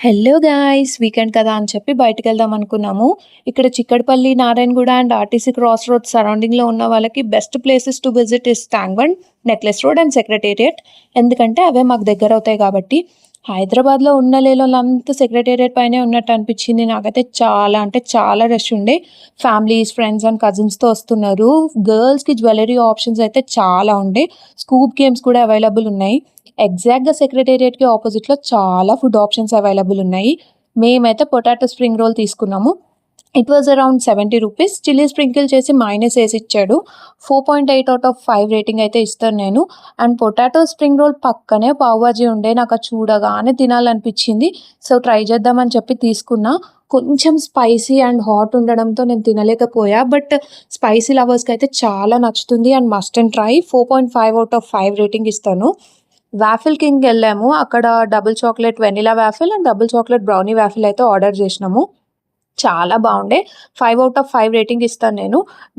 Hello guys! Weekend కదా అని చెప్పి బయటికెళ్దాం అనుకున్నాము. ఇక్కడ Chikkadapalli, Narayanguda and RTC cross roads సరౌండింగ్‌లో ఉన్న వాళ్ళకి best places to visit is tank bund, necklace road and secretariat. ఎందుకంటే అవే మాకు దగ్గరవుతాయి కాబట్టి. హైదరాబాద్‌లో ఉన్న లేలోలంతా సెక్రటేరియట్ పైనే ఉన్నట్టు అనిపిచ్చింది. నాకైతే చాలా అంటే చాలా రష్ ఉండే. ఫ్యామిలీస్, ఫ్రెండ్స్ అండ్ కజిన్స్‌తో వస్తున్నారు. గర్ల్స్‌కి జ్యువెల్లరీ ఆప్షన్స్ అయితే చాలా ఉండే. స్కూప్ గేమ్స్ కూడా అవైలబుల్ ఉన్నాయి. ఎగ్జాక్ట్‌గా సెక్రటేరియట్‌కి ఆపోజిట్‌లో చాలా ఫుడ్ ఆప్షన్స్ అవైలబుల్ ఉన్నాయి. మేమైతే పొటాటో స్ప్రింగ్ రోల్ తీసుకున్నాము. It was around ₹70. Chilli sprinkle చేసి మయోనైస్ ఏసిచ్చాడు. 4.8 ఔట్ ఆఫ్ 5 రేటింగ్ అయితే ఇస్తాను నేను. అండ్ పొటాటో స్ప్రింగ్ రోల్ పక్కనే పావు బాజీ ఉండే. నాకది చూడగానే తినాలనిపిచ్చింది. సో, ట్రై చేద్దామని చెప్పి తీసుకున్నా. కొంచెం స్పైసీ అండ్ హాట్ ఉండడంతో నేను తినలేకపోయా. బట్ స్పైసీ లవర్స్‌కైతే చాలా నచ్చుతుంది and must and try. 4.5 out of 5 rating ఇస్తాను. వాఫిల్ కింగ్‌కెళ్ళాము. అక్కడ double chocolate vanilla waffle and double chocolate brownie waffle అయితే ఆర్డర్ చేసినాము. చాలా బావుండే. 5 ఔట్ ఆఫ్ 5 రేటింగ్ ఇస్తాను నేను.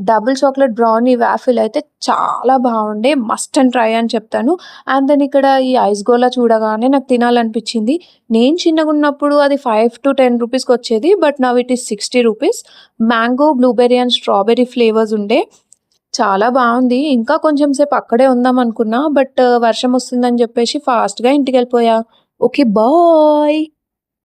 డబుల్ చాక్లేట్ బ్రౌనీ వాఫిల్ అయితే చాలా బావుండే. మస్ట్ అండ్ ట్రై అని చెప్తాను. అండ్ దెన్ ఇక్కడ ఈ ఐస్ గోలా చూడగానే నాకు తినాలనిపిచ్చింది. నేను చిన్నగున్నప్పుడు అది 5-10 రూపీస్‌కొచ్చేది. But now it is ₹60. Mango, blueberry and strawberry flavours ఉండే. చాలా బావుంది. ఇంకా కొంచెం సేపు అక్కడే ఉందాం అనుకున్నా. బట్ వర్షం వస్తుందని జెప్పేసి ఫాస్ట్‌గా ఇంటికెళ్ళిపోయా. ఓకే. బాయ్.